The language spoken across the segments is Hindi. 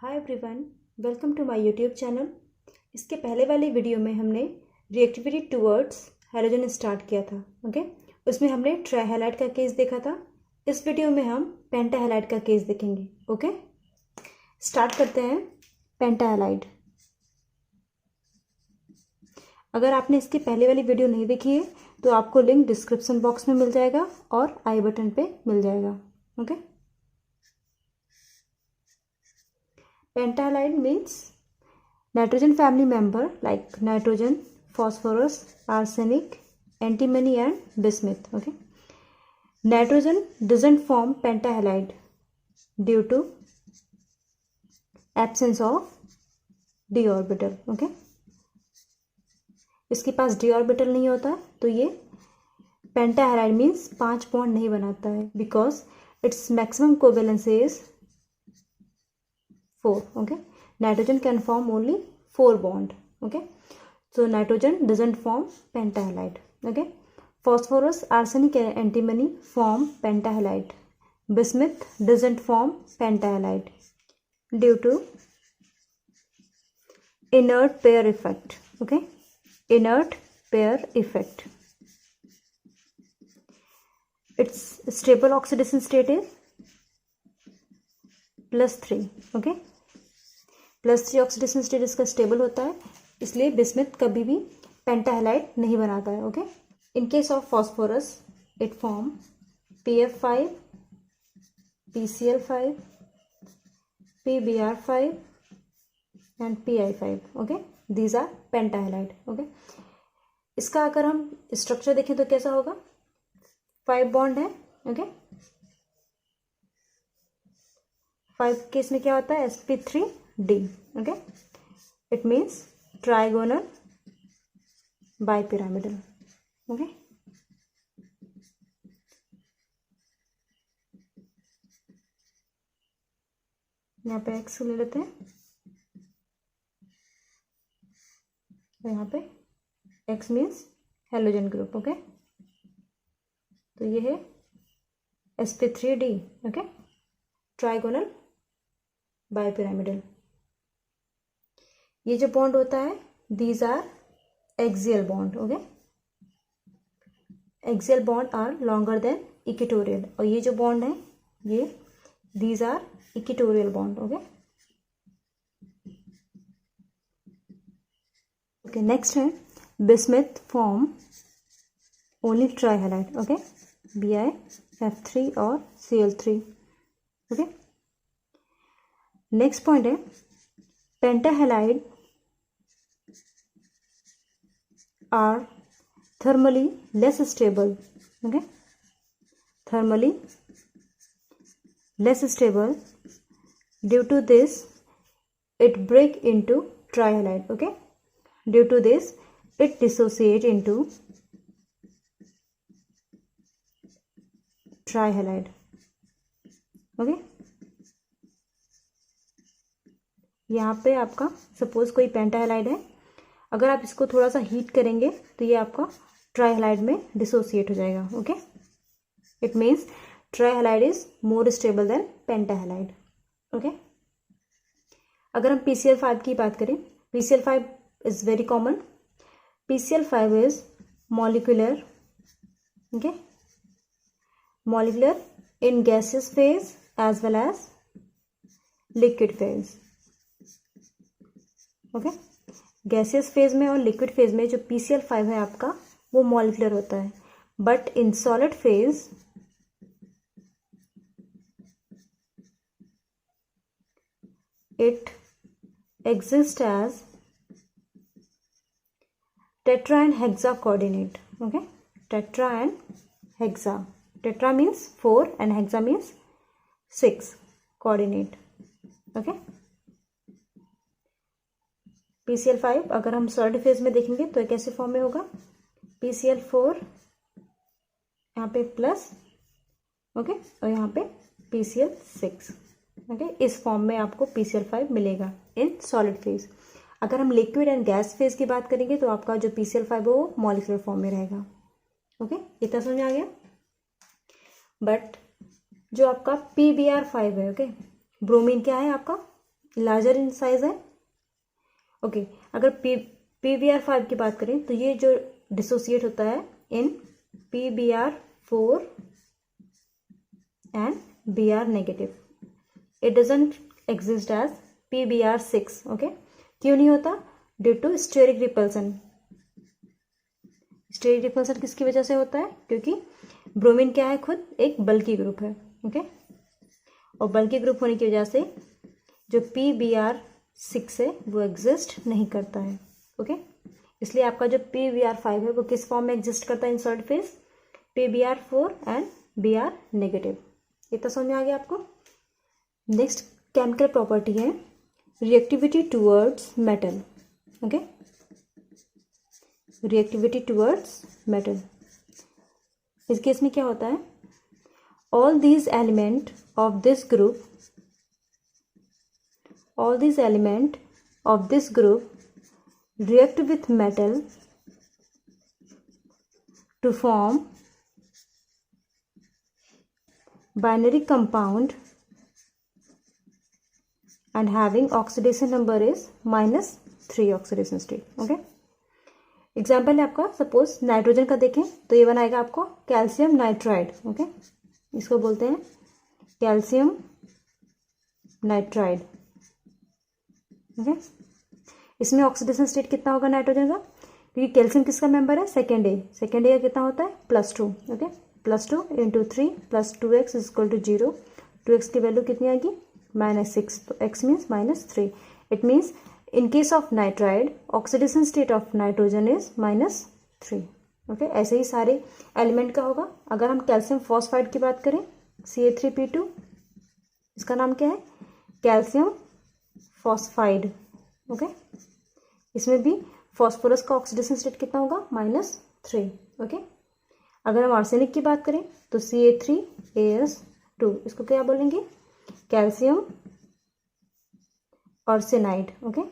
Hi everyone, welcome to my YouTube channel. इसके पहले वाली वीडियो में हमने रिएक्टिविटी टूवर्ड्स हैलोजन स्टार्ट किया था। ओके, उसमें हमने ट्राईहैलाइड का केस देखा था। इस वीडियो में हम पेंटाहैलाइड का केस देखेंगे। ओके, स्टार्ट करते हैं। पेंटाहैलाइड। अगर आपने इसकी पहले वाली वीडियो नहीं देखी है तो आपको लिंक डिस्क्रिप्शन बॉक्स में मिल जाएगा और आई बटन पे मिल जाएगा। Okay, pentahalide means nitrogen family member like nitrogen, phosphorus, arsenic, antimony and bismuth. Okay, nitrogen doesn't form pentahalide due to absence of d orbital. Okay, इसके पास d orbital नहीं होता तो ये पेंटाहैलाइड मीन्स 5 बॉन्ड नहीं बनाता है because it's maximum covalence is 4. Okay, nitrogen can form only 4 bond. Okay, so nitrogen doesn't form pentahalide. Okay, phosphorus, arsenic and antimony form pentahalide. Bismuth doesn't form pentahalide due to inert pair effect. Okay, inert pair effect. Its stable oxidation state is +3. Okay, +3 oxidation state इसका स्टेबल होता है, इसलिए बिस्मिथ कभी भी पेंटाहैलाइड नहीं बनाता है। Okay, in case of phosphorus it form PF5, PCl5, PBr5 and PI5. Okay, these are pentahalide. Okay, इसका अगर हम स्ट्रक्चर देखें तो कैसा होगा? 5 बॉन्ड है. ओके, 5 केस में क्या होता है? sp3d. Okay, it means trigonal bipyramidal. Okay, यहाँ पे x ले लेते हैं और यहाँ पे x means halogen group. Okay, तो ये है sp3d. Okay, trigonal bipyramidal. ये जो बॉन्ड होता है these are axial bond. Okay, axial bond are longer than equatorial, और ये जो बॉन्ड है ये these are equatorial bond. Okay, okay, next है bismuth form only trihalide. Okay, BiF3 और Cl3. ओके, नेक्स्ट पॉइंट है pentahalide are thermally less stable. Okay, thermally less stable, due to this it break into trihalide. Okay, due to this it dissociate into trihalide. Okay, यहाँ पे आपका सपोज कोई पेंटाहैलाइड है, अगर आप इसको थोड़ा सा हीट करेंगे तो ये आपका ट्राईहैलाइड में डिसोसिएट हो जाएगा. Okay, it means trihalide is more stable than pentahalide. Okay, अगर हम PCl5 की बात करें, PCl5 is very common. PCl5 is molecular. Okay, molecular in gaseous phase as well as liquid phase. Okay, gaseous phase में और लिक्विड फेज में जो PCl5 है आपका वो मॉलिक्यूलर होता है, but in solid phase it exist as tetra and hexa coordinate. Okay, tetra and hexa. Tetra means 4 and hexa means 6 coordinate. Okay, PCl5 अगर हम सॉलिड फेज में देखेंगे तो कैसे फॉर्म में होगा? PCl4 यहाँ पे प्लस. ओके, और यहाँ पे PCl6. ओके, इस फॉर्म में आपको PCl5 मिलेगा इन सॉलिड फेज. अगर हम लिक्विड एंड गैस फेज की बात करेंगे तो आपका जो PCl5 है वो मॉलिक्यूलर फॉर्म में रहेगा. ओके, इतना समझ आ गया. बट जो आपका PBr5 है, ओके, ब्रोमीन क्या है आपका? लार्जर इन साइज है। ओके, अगर PBr5 की बात करें तो ये जो डिसोसिएट होता है in PBr4 and Br negative, it doesn't exist as PBr6। Okay, क्यों नहीं होता? Due to steric repulsion. Steric repulsion किसकी वजह से होता है? क्योंकि ब्रोमीन क्या है, खुद एक बल्की ग्रुप है। ओके, और बल्की ग्रुप होने की वजह से जो PBr6 है वो एग्जिस्ट नहीं करता है। ओके, इसलिए आपका जो PBr5 है वो किस फॉर्म में एग्जिस्ट करता है इन solid phase? PBr4 and Br negative. इतना समझ में आ गया आपको? नेक्स्ट केमिकल प्रॉपर्टी है reactivity towards metal. Okay, reactivity towards metal. इस केस में क्या होता है? All these element of this group, all these element of this group react with metal to form binary compound and having oxidation number is -3 oxidation state। Okay, example है आपका, सपोज नाइट्रोजन का देखें तो ये बनाएगा आपको कैल्शियम नाइट्राइड। ओके, इसको बोलते हैं कैल्शियम नाइट्राइड। ओके, इसमें ऑक्सीडेशन स्टेट कितना होगा नाइट्रोजन का? क्योंकि कैल्शियम किसका मेंबर है? सेकेंड ए। सेकेंड ए का कितना होता है? +2। Okay, +2 × 3 + 2x = 0। 2x की वैल्यू कितनी आएगी? -6। तो x means -3। It means in case of nitride oxidation state of nitrogen is -3। Okay, ऐसे ही सारे एलिमेंट का होगा। अगर हम कैल्शियम फॉस्फाइड की बात करें Ca3P2, इसका नाम क्या है? Calcium phosphide. ओके, इसमें भी फॉस्फोरस का ऑक्सीडेशन स्टेट कितना होगा? -3। ओके, अगर हम आर्सेनिक की बात करें तो Ca3As2, इसको क्या बोलेंगे? Calcium arsenide. ओके,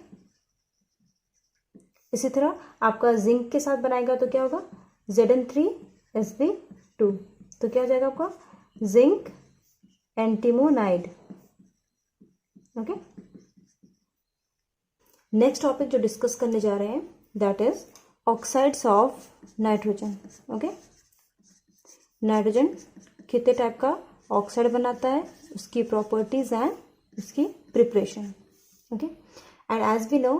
इसी तरह आपका जिंक के साथ बनाएगा तो क्या होगा? Zn3Sb2, तो क्या हो जाएगा आपका? Zinc antimonide. Okay, next topic जो डिस्कस करने जा रहे हैं that is oxides of nitrogen. Okay, nitrogen कितने टाइप का ऑक्साइड बनाता है, उसकी प्रॉपर्टीज एंड उसकी preparation. Okay, and as we know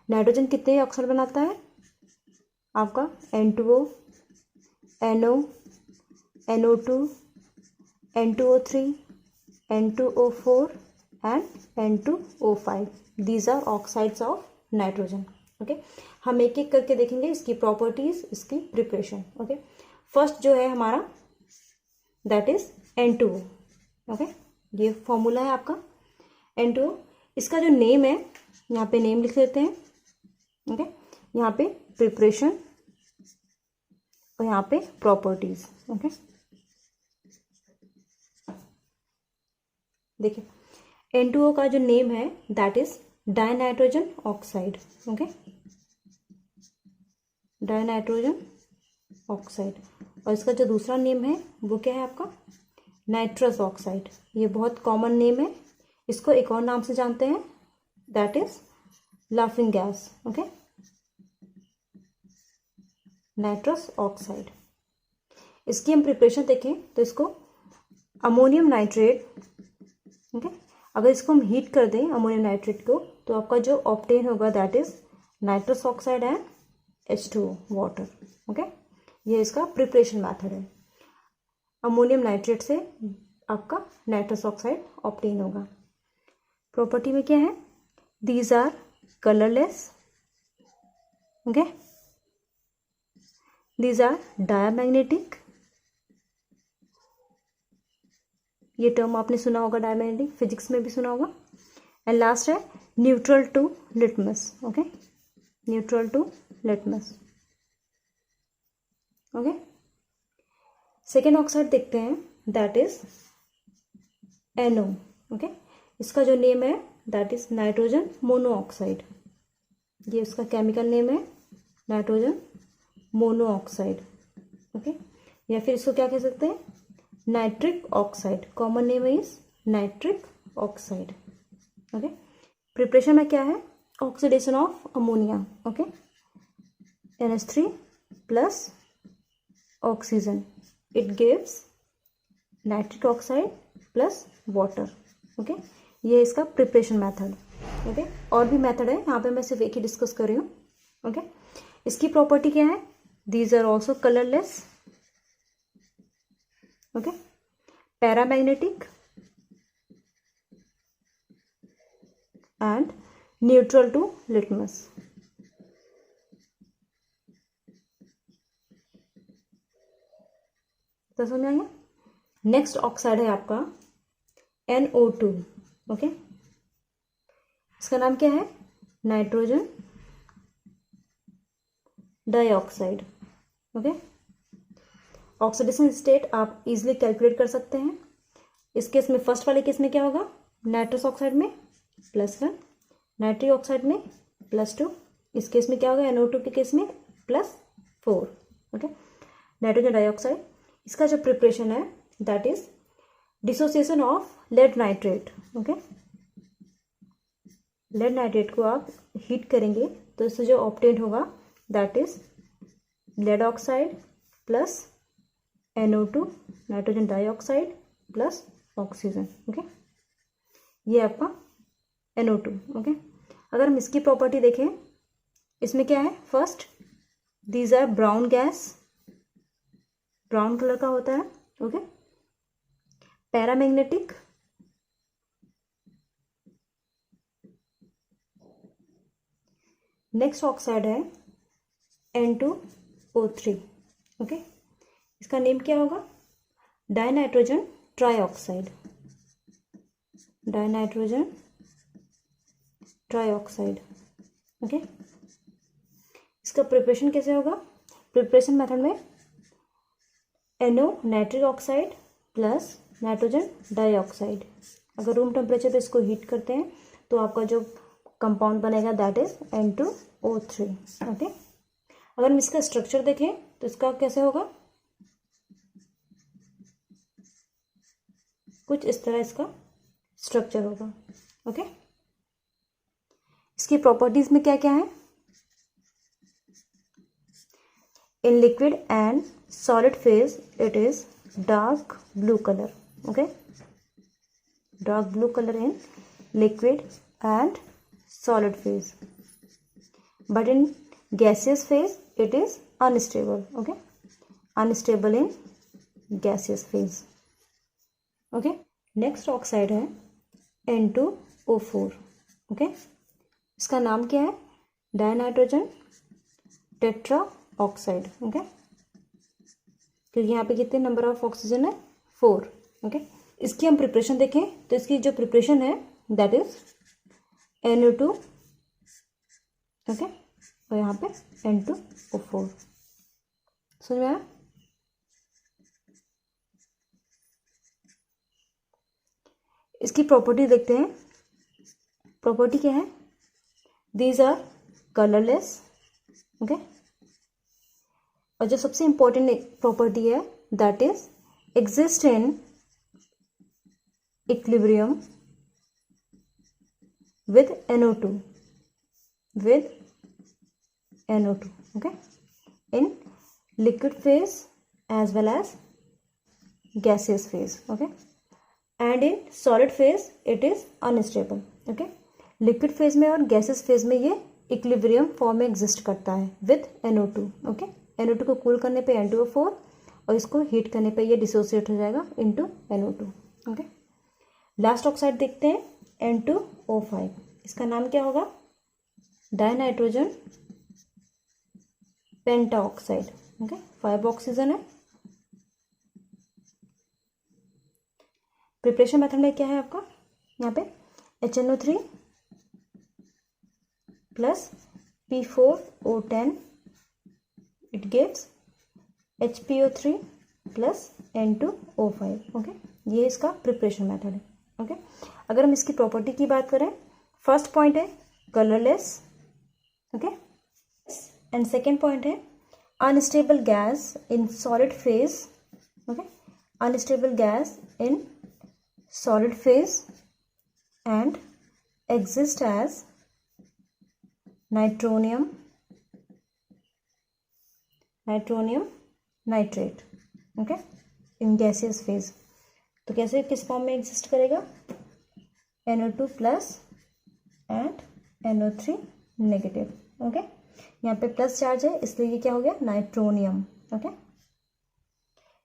nitrogen कितने ऑक्साइड बनाता है? आपका N2O, NO, NO2, N2O3, N2O4 and N2O5। These are oxides of nitrogen. Okay, हम एक एक करके देखेंगे इसकी प्रॉपर्टीज, इसकी प्रिपरेशन। ओके, फर्स्ट जो है हमारा दैट इज N2O। ओके, ये फॉर्मूला है आपका N2O। इसका जो नेम है यहाँ पे नेम लिख लेते हैं। ओके, यहाँ पे प्रिपरेशन और यहाँ पे प्रॉपर्टीज। ओके, देखिए N2O का जो नेम है that is dinitrogen oxide. Okay, dinitrogen oxide. और इसका जो दूसरा नेम है वो क्या है आपका? Nitrous oxide. ये बहुत कॉमन नेम है, इसको एक और नाम से जानते हैं that is laughing gas. Okay, nitrous oxide. इसकी हम प्रिपरेशन देखें तो इसको अमोनियम नाइट्रेट, ओके, अगर इसको हम हीट कर दें अमोनियम नाइट्रेट को तो आपका जो ऑब्टेन होगा that is nitrous oxide and H2O water. Okay, ये इसका प्रिपरेशन मेथड है। अमोनियम नाइट्रेट से आपका नाइट्रस ऑक्साइड ऑब्टेन होगा। प्रॉपर्टी में क्या है? These are colourless. Okay, these are diamagnetic. ये टर्म आपने सुना होगा, डायमैग्नेटिक, फिजिक्स में भी सुना होगा। एंड लास्ट है neutral to litmus. Okay, neutral to litmus. Okay, second oxide देखते हैं दैट इज NO। ओके, इसका जो नेम है दैट इज नाइट्रोजन मोनोऑक्साइड। ये उसका केमिकल नेम है नाइट्रोजन मोनोऑक्साइड। ओके, या फिर इसको क्या कह सकते हैं? Nitric oxide. Common name is nitric oxide. Okay, preparation में क्या है, oxidation of ammonia, okay, NH3 plus oxygen, it gives nitric oxide plus water, okay. ये इसका प्रिपरेशन मेथड, ओके। और भी मेथड है, यहाँ पे मैं सिर्फ एक ही डिस्कस कर रही हूँ, ओके। इसकी प्रॉपर्टी क्या है, these are also colourless, okay, paramagnetic and neutral to litmus. तो समझ आया। नेक्स्ट ऑक्साइड है आपका NO2, ओके। इसका नाम क्या है, nitrogen dioxide, okay. Oxidation state आप इजीली कैलकुलेट कर सकते हैं। इस केस में, फर्स्ट वाले केस में क्या होगा, नाइट्रस ऑक्साइड में +1, नाइट्रिक ऑक्साइड में +2, इस केस में क्या होगा, NO2 के केस में +4, ओके। नाइट्रोजन डाइऑक्साइड, इसका जो प्रिपरेशन है that is dissociation of lead nitrate, okay. Lead nitrate को आप हीट करेंगे तो इससे जो ऑब्टेन होगा that is lead oxide plus NO2, nitrogen dioxide plus oxygen, okay. ये आपका NO2, ओके। अगर हम इसकी प्रॉपर्टी देखें, इसमें क्या है, first these are brown gas, brown colour का होता है, ओके। पैरामैग्नेटिक, नेक्स्ट ऑक्साइड है N2O3, ओके। इसका नेम क्या होगा, dinitrogen trioxide, dinitrogen trioxide, okay. इसका प्रिपरेशन कैसे होगा, प्रिपरेशन मेथड में NO nitric oxide plus nitrogen dioxide, अगर रूम टेम्परेचर पे इसको हीट करते हैं तो आपका जो कंपाउंड बनेगा दैट इज N2O3, ओके। अगर हम इसका स्ट्रक्चर देखें तो इसका कैसे होगा, कुछ इस तरह इसका स्ट्रक्चर होगा, ओके। इसकी प्रॉपर्टीज में क्या क्या है, in liquid and solid phase it is dark blue colour, okay, dark blue colour in liquid and solid phase, but in gaseous phase it is unstable, okay, unstable in gaseous phase, okay. next oxide है N2O4, okay. इसका नाम क्या है, डाइनाइट्रोजन टेट्रा ऑक्साइड, ओके, क्योंकि यहाँ पे कितने नंबर ऑफ ऑक्सीजन है, 4, ओके। इसकी हम प्रिपरेशन देखें तो इसकी जो प्रिपरेशन है दैट इज NO2, ओके, और यहाँ पे N2O4, समझ में आया। इसकी प्रॉपर्टी देखते हैं, प्रॉपर्टी क्या है, दीज आर कलरलेस, ओके, और जो सबसे इंपॉर्टेंट प्रॉपर्टी है that is exist in equilibrium with NO2, with NO2, okay, in liquid phase as well as gaseous phase, okay, and in solid phase it is unstable, okay. liquid phase में और gaseous phase में ये equilibrium form में exist करता है with NO2, okay. NO2 को cool करने पे N2O4 और इसको heat करने पे ये dissociate हो जाएगा into NO2, okay. Last oxide देखते हैं N2O5, इसका नाम क्या होगा, डाइनाइट्रोजन पेंटा ऑक्साइड, ओके, 5 ऑक्सीजन है। प्रिपरेशन मेथड में क्या है आपका, यहाँ पे HNO3 plus P4O10 it gives HPO3 plus N2O5, okay. ये इसका प्रिपरेशन मेथड है, ओके। अगर हम इसकी प्रॉपर्टी की बात करें, फर्स्ट पॉइंट है colourless, okay, and second point है unstable gas in solid phase, okay, unstable gas in solid phase and exist as nitronium nitrate, okay, in gaseous phase. तो कैसे, किस फॉर्म में एग्जिस्ट करेगा, NO2 plus and NO3 negative, okay. यहाँ पे प्लस चार्ज है इसलिए ये क्या हो गया, नाइट्रोनियम, ओके।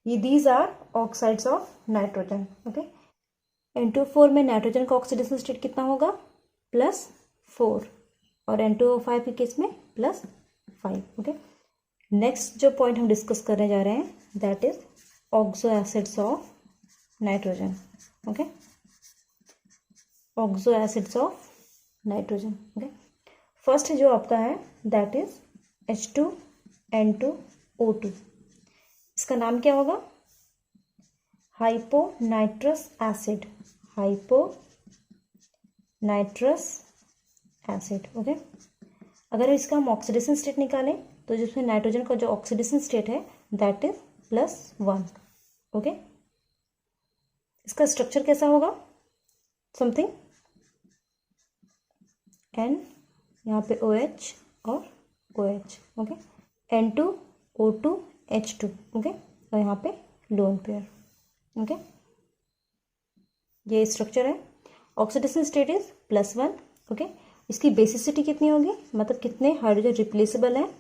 ये these are oxides of nitrogen, okay. N2O4 में नाइट्रोजन का ऑक्सीडेशन स्टेट कितना होगा, +4, और N2O5 के केस में +5, ओके। नेक्स्ट जो पॉइंट हम डिस्कस करने जा रहे हैं that is oxo acids of nitrogen, okay, oxo acids of nitrogen, okay. First जो आपका है दैट इज H2N2O2, इसका नाम क्या होगा, hyponitrous acid, hyponitrous acid, okay. अगर इसका हम ऑक्सीडेशन स्टेट निकालें तो जिसमें नाइट्रोजन का जो ऑक्सीडेशन स्टेट है दैट इज +1, ओके। इसका स्ट्रक्चर कैसा होगा, समथिंग N, यहाँ पे OH और OH, ओके, N2O2H2, ओके, और यहाँ पे लोन पेयर, ओके। ये स्ट्रक्चर है, ऑक्सीडेशन स्टेट इज +1, ओके। इसकी बेसिसिटी कितनी होगी, मतलब कितने हाइड्रोजन रिप्लेसेबल है,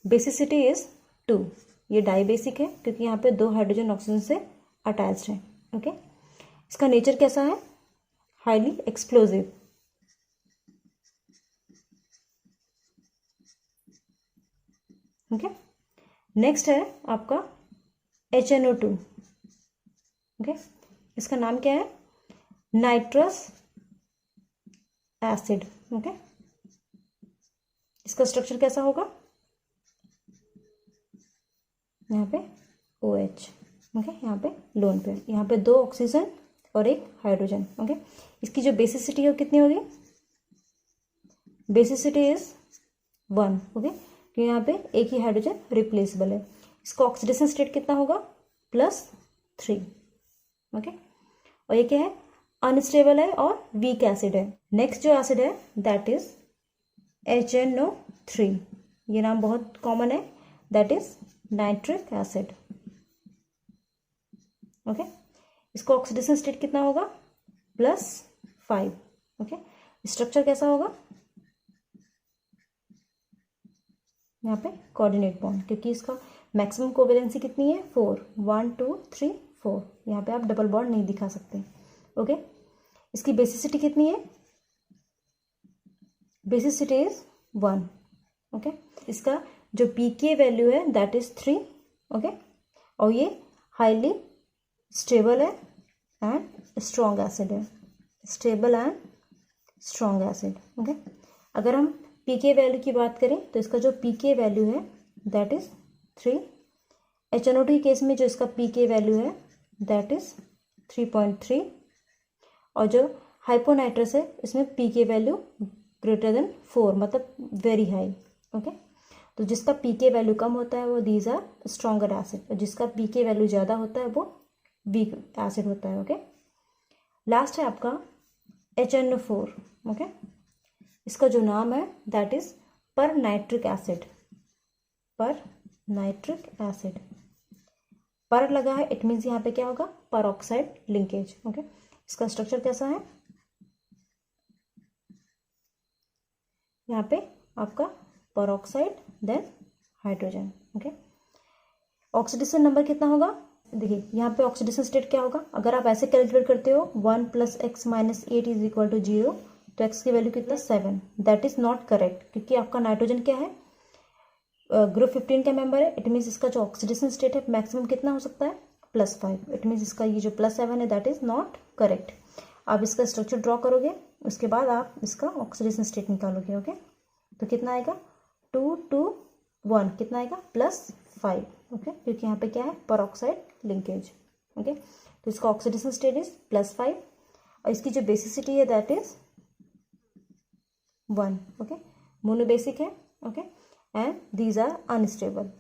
बेसिसिटी इज 2, ये डाई बेसिक है क्योंकि यहाँ पे 2 हाइड्रोजन ऑक्सीजन से अटैच्ड है, ओके। इसका नेचर कैसा है, हाईली एक्सप्लोजिव, ओके। नेक्स्ट है आपका HNO2, ओके, इसका नाम क्या है, नाइट्रस एसिड, ओके। इसका स्ट्रक्चर कैसा होगा, यहाँ पे OH, ओके, यहाँ पे लोन पेयर, यहाँ पे 2 ऑक्सीजन और 1 हाइड्रोजन, ओके। इसकी जो बेसिसिटी है कितनी होगी, बेसिसिटी इज 1, ओके, क्योंकि यहाँ पे एक ही हाइड्रोजन रिप्लेसेबल है। इसका ऑक्सीडेशन स्टेट कितना होगा, +3, ओके। और ये क्या है, अनस्टेबल है और वीक एसिड है। नेक्स्ट जो एसिड है दैट इज HNO3, ये नाम बहुत कॉमन है, that is nitric acid, okay. इसका ऑक्सीडेशन स्टेट कितना होगा, +5, ओके। स्ट्रक्चर कैसा होगा, यहाँ पे कोऑर्डिनेट बॉन्ड, क्योंकि इसका मैक्सिमम कोवेलेंसी कितनी है, 4, 1 2 3 4, यहाँ पे आप डबल बॉन्ड नहीं दिखा सकते, ओके। इसकी बेसिसिटी कितनी है, बेसिसिटी इज 1, ओके। इसका जो pK वैल्यू है दैट इज 3, ओके, और ये हाईली स्टेबल है एंड स्ट्रॉन्ग एसिड है, stable and strong acid, okay. अगर हम pK वैल्यू की बात करें तो इसका जो pK वैल्यू है दैट इज 3, HNO2 केस में जो इसका pK वैल्यू है दैट इज 3.3, और जो हाइपोनाइट्रस है इसमें pK वैल्यू ग्रेटर देन 4, मतलब वेरी हाई, ओके। तो जिसका pK वैल्यू कम होता है वो दीज आर स्ट्रॉन्गर एसिड, और जिसका pK वैल्यू ज़्यादा होता है वो वीक एसिड होता है, ओके। लास्ट है आपका HNO4, ओके। इसका जो नाम है दैट इज पर नाइट्रिक एसिड, पर नाइट्रिक एसिड, पर लगा है इट मीन्स यहाँ पे क्या होगा, पर ऑक्साइड लिंकेज, ओके। इसका स्ट्रक्चर कैसा है, यहाँ पे आपका peroxide then hydrogen, okay. Oxidation number कितना होगा, देखिए यहाँ पे ऑक्सीडेशन स्टेट क्या होगा, अगर आप ऐसे कैलकुलेट करते हो 1 + x - 8 = 0, तो x की वैल्यू कितना, 7, दैट इज नॉट करेक्ट, क्योंकि आपका नाइट्रोजन क्या है, ग्रुप 15 का मेंबर है, इट मीन्स इसका जो ऑक्सीडेशन स्टेट है मैक्सिमम कितना हो सकता है, +5, इट मीन्स इसका ये जो +7 है दैट इज नॉट करेक्ट। आप इसका स्ट्रक्चर ड्रॉ करोगे, उसके बाद आप इसका ऑक्सीडेशन स्टेट निकालोगे, ओके। तो कितना आएगा, 2 2 1, कितना आएगा, +5, ओके, क्योंकि यहाँ पे क्या है, पर ऑक्साइड लिंकेज, ओके। तो इसका ऑक्सीडेशन स्टेट इज +5, और इसकी जो बेसिसिटी है दैट इज 1, ओके, मोनोबेसिक है, okay, and these are unstable.